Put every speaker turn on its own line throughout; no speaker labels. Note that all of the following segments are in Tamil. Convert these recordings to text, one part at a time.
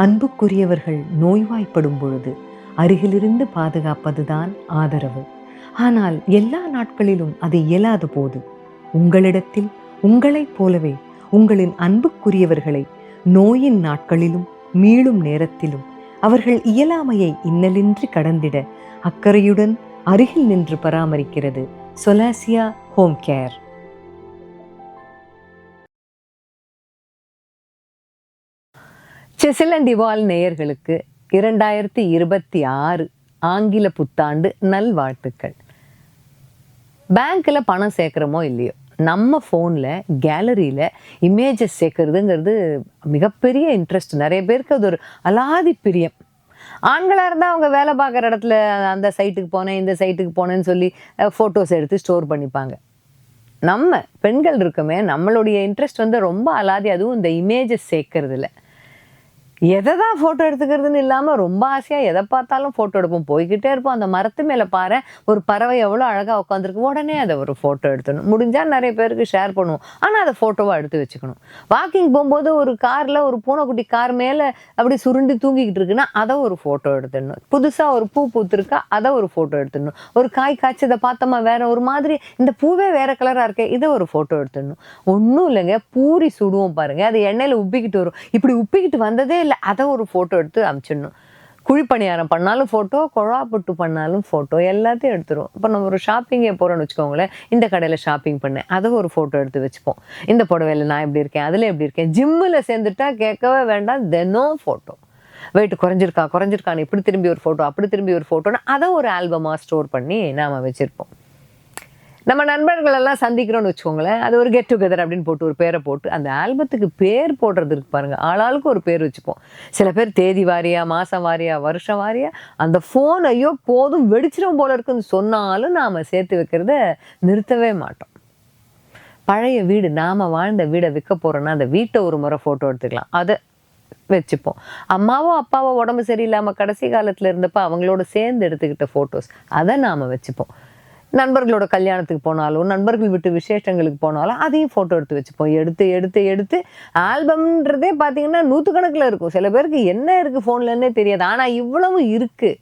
அன்புக்குரியவர்கள் நோய்வாய்ப்படும் பொழுது அருகிலிருந்து பாதுகாப்பதுதான் ஆதரவு. ஆனால் எல்லா நாட்களிலும் அது இயலாத போது உங்களிடத்தில் உங்களைப் போலவே உங்களின் அன்புக்குரியவர்களை நோயின் நாட்களிலும் மீளும் நேரத்திலும் அவர்கள் இயலாமையை இன்னலின்றி கடந்திட அக்கறையுடன் அருகில் நின்று பராமரிக்கிறது சொலாசியா ஹோம் கேர். செசில் அண்ட் இவால் நேயர்களுக்கு 2026 ஆங்கில புத்தாண்டு நல்வாழ்த்துக்கள். பேங்க்கில் பணம் சேர்க்குறோமோ இல்லையோ, நம்ம ஃபோனில் கேலரியில் இமேஜஸ் சேர்க்குறதுங்கிறது மிகப்பெரிய இன்ட்ரெஸ்ட். நிறைய பேருக்கு அது ஒரு அலாதி பிரியம். ஆண்களாக இருந்தால் அவங்க வேலை பார்க்குற இடத்துல அந்த சைட்டுக்கு போனேன் இந்த சைட்டுக்கு போனேன்னு சொல்லி ஃபோட்டோஸ் எடுத்து ஸ்டோர் பண்ணிப்பாங்க. நம்ம பெண்கள் இருக்கமே, நம்மளுடைய இன்ட்ரெஸ்ட் ரொம்ப அலாதி. அதுவும் இந்த இமேஜஸ் சேர்க்கறதுல எதை தான் ஃபோட்டோ எடுத்துக்கிறதுன்னு இல்லாமல் ரொம்ப ஆசையாக எதை பார்த்தாலும் ஃபோட்டோ எடுப்போம். போய்கிட்டே இருப்போம். அந்த மரத்து மேலே பாரு, ஒரு பறவை எவ்வளோ அழகாக உட்காந்துருக்கு, உடனே அதை ஒரு ஃபோட்டோ எடுத்துடணும். முடிஞ்சால் நிறைய பேருக்கு ஷேர் பண்ணுவோம். ஆனால் அதை ஃபோட்டோவாக எடுத்து வச்சுக்கணும். வாக்கிங் போகும்போது ஒரு காரில் ஒரு பூனைக்குட்டி கார் மேலே அப்படி சுருண்டு தூங்கிக்கிட்டு இருக்குன்னா அதை ஒரு ஃபோட்டோ எடுத்துடணும். புதுசாக ஒரு பூ பூத்துருக்கா அதை ஒரு ஃபோட்டோ எடுத்துடணும். ஒரு காய் காய்ச்சதை பார்த்தோமா வேற ஒரு மாதிரி, இந்த பூவே வேற கலராக இருக்கே, இதை ஒரு ஃபோட்டோ எடுத்துடணும். ஒன்றும் இல்லைங்க, பூரி சுடுவோம் பாருங்கள், அது எண்ணெயில் உப்பிக்கிட்டு வரும். இப்படி உப்பிக்கிட்டு வந்ததே இல்லை, அதை ஒரு ஃபோட்டோ எடுத்து அனுப்பிச்சிடணும். குழிப்பணியாரம் பண்ணாலும் ஃபோட்டோ, குழா புட்டு பண்ணாலும் ஃபோட்டோ, எல்லாத்தையும் எடுத்துரும். இப்போ நம்ம ஒரு ஷாப்பிங்கே போகிறோன்னு வச்சுக்கோங்களேன், இந்த கடையில் ஷாப்பிங் பண்ணேன், அதை ஒரு ஃபோட்டோ எடுத்து வச்சுப்போம். இந்த புடவையில் நான் எப்படி இருக்கேன், அதில் எப்படி இருக்கேன். ஜிம்மில் சேர்ந்துட்டா கேட்கவே வேண்டாம், தினம் ஃபோட்டோ. வெயிட் குறைஞ்சிருக்கான்னு இப்படி திரும்பி ஒரு ஃபோட்டோ, அப்படி திரும்பி ஒரு ஃபோட்டோன்னு அதை ஒரு ஆல்பமாக ஸ்டோர் பண்ணி நாம் வச்சுருப்போம். நம்ம நண்பர்கள் எல்லாம் சந்திக்கிறோன்னு வச்சுக்கோங்களேன், அது ஒரு கெட் டுகெதர் அப்படின்னு போட்டு ஒரு பேரை போட்டு அந்த ஆல்பத்துக்கு பேர் போடுறது இருக்கு பாருங்கள், ஆளாளுக்கு ஒரு பேர் வச்சுப்போம். சில பேர் தேதி வாரியா, மாதம் வாரியா, வருஷம் வாரியா. அந்த ஃபோன் ஐயோ போதும் வெடிச்சிடும் போல இருக்குன்னு சொன்னாலும் நாம் சேர்த்து வைக்கிறத நிறுத்தவே மாட்டோம். பழைய வீடு, நாம் வாழ்ந்த வீடை விற்க போகிறோன்னா அந்த வீட்டை ஒரு முறை ஃபோட்டோ எடுத்துக்கலாம், அதை வச்சுப்போம். அம்மாவோ அப்பாவோ உடம்பு சரியில்லாமல் கடைசி காலத்தில் இருந்தப்போ அவங்களோட சேர்ந்து எடுத்துக்கிட்ட ஃபோட்டோஸ் அதை நாம் வச்சுப்போம். நண்பர்களோட கல்யாணத்துக்கு போனாலும், நண்பர்கள் விட்டு விசேஷங்களுக்கு போனாலும் அதையும் ஃபோட்டோ எடுத்து வச்சுப்போம். எடுத்து எடுத்து எடுத்து ஆல்பம்ன்றதே பார்த்தீங்கன்னா 100கணக்கில் இருக்கும். சில பேருக்கு என்ன இருக்குது ஃபோன்லன்னே தெரியாது. ஆனால் இவ்வளவு இருக்குது.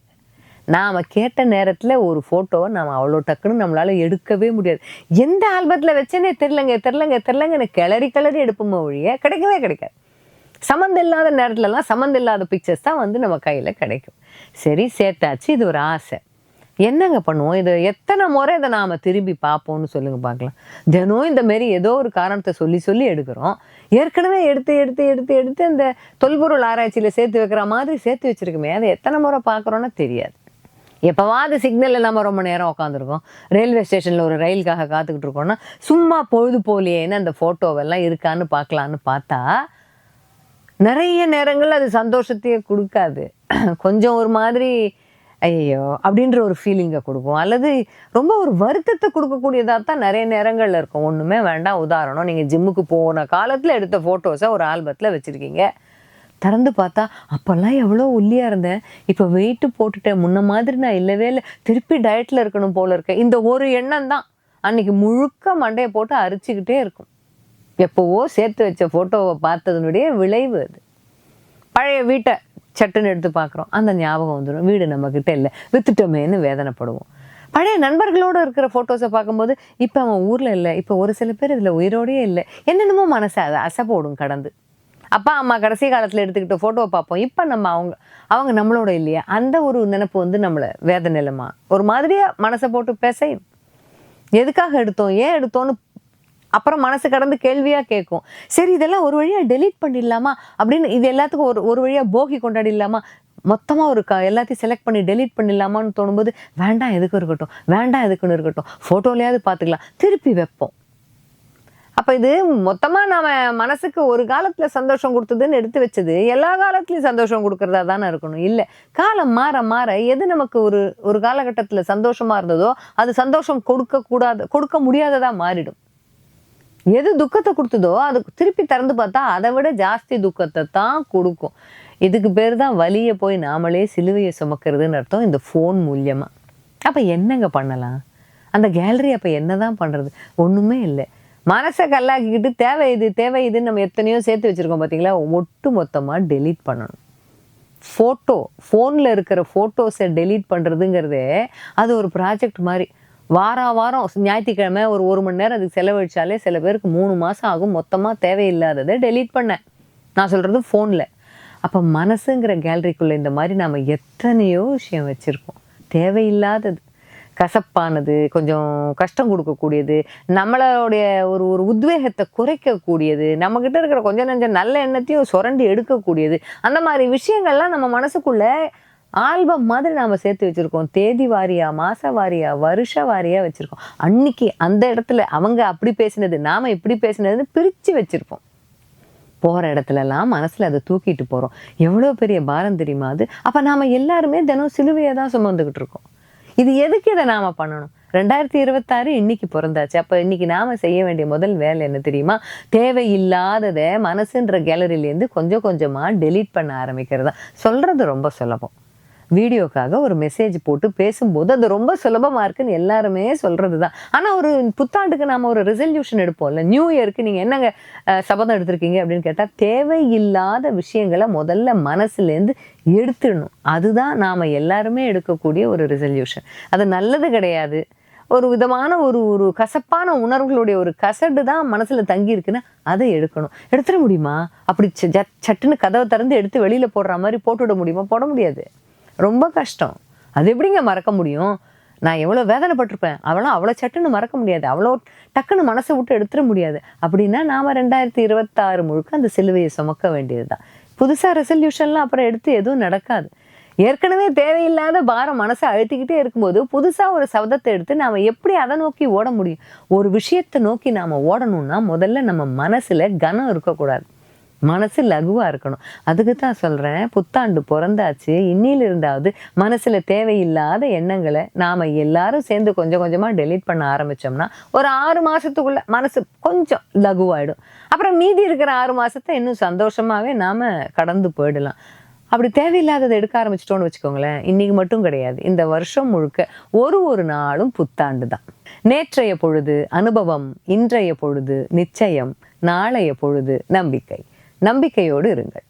நாம் கேட்ட நேரத்தில் ஒரு ஃபோட்டோவை நாம் அவ்வளோ டக்குன்னு நம்மளால் எடுக்கவே முடியாது. எந்த ஆல்பத்தில் வச்சேனே தெரிலங்க கிளறி எடுப்போமோ ஒழிய கிடைக்கவே கிடைக்காது. சம்மந்தம் இல்லாத நேரத்துலலாம் சம்மந்தம் இல்லாத பிக்சர்ஸ் தான் நம்ம கையில் கிடைக்கும். சரி, சேர்த்தாச்சு, இது ஒரு ஆசை. என்னங்க பண்ணுவோம், இது எத்தனை முறை இதை நாம் திரும்பி பார்ப்போம்னு சொல்லுங்கள் பார்க்கலாம். தினம் இந்த மாரி ஏதோ ஒரு காரணத்தை சொல்லி எடுக்கிறோம். ஏற்கனவே எடுத்து இந்த தொல்பொருள் ஆராய்ச்சியில் சேர்த்து வைக்கிற மாதிரி சேர்த்து வச்சுருக்குமே, அதை எத்தனை முறை பார்க்குறோன்னா தெரியாது. எப்போவாது சிக்னலில் நம்ம ரொம்ப நேரம் உட்காந்துருக்கோம், ரயில்வே ஸ்டேஷனில் ஒரு ரயிலுக்காக காத்துக்கிட்டு இருக்கோம்னா சும்மா பொழுது போலியேன்னு அந்த ஃபோட்டோவெல்லாம் இருக்கான்னு பார்க்கலான்னு பார்த்தா நிறைய நேரங்கள் அது சந்தோஷத்தையே கொடுக்காது. கொஞ்சம் ஒரு மாதிரி ஐயோ அப்படின்ற ஒரு ஃபீலிங்கை கொடுக்கும், அல்லது ரொம்ப ஒரு வருத்தத்தை கொடுக்கக்கூடியதாக தான் நிறைய நேரங்களில் இருக்கும். ஒன்றுமே வேண்டாம், உதாரணம், நீங்கள் ஜிம்முக்கு போன காலத்தில் எடுத்த ஃபோட்டோஸை ஒரு ஆல்பத்தில் வச்சுருக்கீங்க. திறந்து பார்த்தா அப்போல்லாம் எவ்வளோ ஒல்லியாக இருந்தேன், இப்போ வெயிட்டு போட்டுட்டேன், முன்ன மாதிரி நான் இல்லவே இல்லை, திருப்பி டயட்டில் இருக்கணும் போல இருக்கேன். இந்த ஒரு எண்ணம் தான் அன்றைக்கி முழுக்க மண்டையை போட்டு அரிச்சிக்கிட்டே இருக்கும். எப்போவோ சேர்த்து வச்ச ஃபோட்டோவை பார்த்ததுனுடைய விளைவு அது. பழைய வீட்டை சட்டுன்னு எடுத்து பார்க்குறோம், அந்த ஞாபகம் வந்துடும், வீடு நம்மக்கிட்ட இல்லை, வித்துட்டோமேன்னு வேதனைப்படுவோம். பழைய நண்பர்களோடு இருக்கிற ஃபோட்டோஸை பார்க்கும்போது இப்போ அவன் ஊரில் இல்லை, இப்போ ஒரு சில பேர் இதில் உயிரோடையே இல்லை, என்னென்னமோ மனசை அதை அசை போடும் கடந்து. அப்பா அம்மா கடைசி காலத்தில் எடுத்துக்கிட்ட ஃபோட்டோவை பார்ப்போம், இப்போ நம்ம அவங்க நம்மளோட இல்லையா, அந்த ஒரு நினைப்பு நம்மளை வேதனையிலமா ஒரு மாதிரியாக மனசை போட்டு பேசையும். எதுக்காக எடுத்தோம், ஏன் எடுத்தோன்னு அப்புறம் மனசு கடந்து கேள்வியாக கேட்கும். சரி, இதெல்லாம் ஒரு வழியாக டெலீட் பண்ணிடலாமா அப்படின்னு, இது எல்லாத்துக்கும் ஒரு வழியாக போகி கொண்டாடிடலாமா, மொத்தமாக ஒரு எல்லாத்தையும் செலக்ட் பண்ணி டெலீட் பண்ணிடலாமான்னு தோணும்போது வேண்டாம் எதுக்கும் இருக்கட்டும், வேண்டாம் எதுக்குன்னு இருக்கட்டும், ஃபோட்டோலையாவது பார்த்துக்கலாம், திருப்பி வைப்போம். அப்போ இது மொத்தமாக நம்ம மனசுக்கு ஒரு காலத்தில் சந்தோஷம் கொடுத்ததுன்னு எடுத்து வச்சது எல்லா காலத்துலேயும் சந்தோஷம் கொடுக்குறதா தானே இருக்கணும். இல்லை, காலம் மாற எது நமக்கு ஒரு காலகட்டத்தில் சந்தோஷமாக இருந்ததோ அது சந்தோஷம் கொடுக்க முடியாததாக மாறிடும். எது துக்கத்தை கொடுத்ததோ அது திருப்பி திறந்து பார்த்தா அதை விட ஜாஸ்தி துக்கத்தை தான் கொடுக்கும். இதுக்கு பேர் தான் வலியை போய் நாமளே சிலுவையை சுமக்கிறதுன்னு அர்த்தம் இந்த ஃபோன் மூலியமாக. அப்போ என்னங்க பண்ணலாம், அந்த கேலரி அப்போ என்ன தான் பண்ணுறது, ஒன்றுமே இல்லை. மனசை கல்லாக்கிக்கிட்டு தேவை இதுன்னு நம்ம எத்தனையோ சேர்த்து வச்சுருக்கோம் பார்த்தீங்களா, ஒட்டு மொத்தமாக டெலீட் பண்ணணும். ஃபோனில் இருக்கிற ஃபோட்டோஸை டெலீட் பண்ணுறதுங்கிறதே அது ஒரு ப்ராஜெக்ட் மாதிரி. வாரம் ஞாயிற்றுக்கிழமை ஒரு மணி நேரம் அதுக்கு செலவழிச்சாலே சில பேருக்கு 3 மாதம் ஆகும் மொத்தமாக தேவையில்லாததை டெலீட் பண்ணேன். நான் சொல்கிறது ஃபோனில். அப்போ மனசுங்கிற கேலரிக்குள்ளே இந்த மாதிரி நாம் எத்தனையோ விஷயம் வச்சுருக்கோம். தேவையில்லாதது, கசப்பானது, கொஞ்சம் கஷ்டம் கொடுக்கக்கூடியது, நம்மளுடைய ஒரு உத்வேகத்தை குறைக்கக்கூடியது, நம்மக்கிட்ட இருக்கிற கொஞ்சம் நஞ்சம் நல்ல எண்ணத்தையும் சுரண்டி எடுக்கக்கூடியது, அந்த மாதிரி விஷயங்கள்லாம் நம்ம மனசுக்குள்ள ஆல்பம் மாதிரி நாம் சேர்த்து வச்சுருக்கோம். தேதி வாரியா, மாத வாரியா, வருஷ வாரியாக வச்சுருக்கோம். அன்னைக்கு அந்த இடத்துல அவங்க அப்படி பேசினது, நாம் இப்படி பேசினதுன்னு பிரித்து வச்சுருப்போம். போகிற இடத்துலலாம் மனசில் அதை தூக்கிட்டு போகிறோம். எவ்வளோ பெரிய பாரம் தெரியுமா அது? அப்போ நாம் எல்லாருமே தினம் சிலுவையை தான் சுமந்துக்கிட்டு இருக்கோம். இது எதுக்கு இதை நாம் பண்ணணும்? 2026 இன்னைக்கு பிறந்தாச்சு. அப்போ இன்னைக்கு நாம் செய்ய வேண்டிய முதல் வேலை என்ன தெரியுமா? தேவையில்லாததை மனசுன்ற கேலரியிலேருந்து கொஞ்சம் கொஞ்சமாக டெலீட் பண்ண ஆரம்பிக்கிறது தான். சொல்கிறது ரொம்ப சுலபம். வீடியோக்காக ஒரு மெசேஜ் போட்டு பேசும்போது அது ரொம்ப சுலபமாக இருக்குன்னு எல்லாருமே சொல்கிறது தான். ஆனால் ஒரு புத்தாண்டுக்கு நாம் ஒரு ரெசல்யூஷன் எடுப்போம்ல, நியூ இயருக்கு நீங்கள் என்னங்க சபதம் எடுத்திருக்கீங்க அப்படின்னு கேட்டால், தேவையில்லாத விஷயங்களை முதல்ல மனசுலேருந்து எடுத்துடணும். அதுதான் நாம் எல்லாருமே எடுக்கக்கூடிய ஒரு ரெசல்யூஷன். அது நல்லது கிடையாது. ஒரு விதமான ஒரு கசப்பான உணர்வுகளுடைய ஒரு கசடு தான் மனசில் தங்கி இருக்குன்னா அதை எடுக்கணும். எடுத்துட முடியுமா? அப்படி சட்டுன்னு கதவை திறந்து எடுத்து வெளியில் போடுற மாதிரி போட்டுவிட முடியுமா? போட முடியாது. ரொம்ப கஷ்டம். அது எப்படிங்க மறக்க முடியும்? நான் எவ்வளோ வேதனைப்பட்டிருப்பேன். அவ்வளோ சட்டுன்னு மறக்க முடியாது. அவ்வளோ டக்குன்னு மனசை விட்டு எடுத்துட முடியாது. அப்படின்னா நாம் 2026 முழுக்க அந்த சிலுவையை சுமக்க வேண்டியது தான். புதுசாக ரெசல்யூஷன்லாம் அப்புறம் எடுத்து எதுவும் நடக்காது. ஏற்கனவே தேவையில்லாத பாரம் மனசை அழுத்திக்கிட்டே இருக்கும்போது புதுசாக ஒரு சபதத்தை எடுத்து நாம் எப்படி அதை நோக்கி ஓட முடியும்? ஒரு விஷயத்தை நோக்கி நாம் ஓடணும்னா முதல்ல நம்ம மனசில் கனம் இருக்கக்கூடாது. மனசு லகுவாக இருக்கணும். அதுக்கு தான் சொல்கிறேன், புத்தாண்டு பிறந்தாச்சு, இன்னிலிருந்தாவது மனசில் தேவையில்லாத எண்ணங்களை நாம் எல்லாரும் சேர்ந்து கொஞ்சம் கொஞ்சமாக டெலீட் பண்ண ஆரம்பித்தோம்னா ஒரு 6 மாதத்துக்குள்ளே மனசு கொஞ்சம் லகுவாயிடும். அப்புறம் மீதி இருக்கிற 6 மாதத்தை இன்னும் சந்தோஷமாகவே நாம் கடந்து போயிடலாம். அப்படி தேவையில்லாததை எடுக்க ஆரம்பிச்சிட்டோன்னு வச்சுக்கோங்களேன், இன்றைக்கி மட்டும் கிடையாது, இந்த வருஷம் முழுக்க ஒரு நாளும் புத்தாண்டு தான். நேற்றைய பொழுது அனுபவம், இன்றைய பொழுது நிச்சயம், நாளைய பொழுது நம்பிக்கை. நம்பிக்கையோடு இருங்கள்.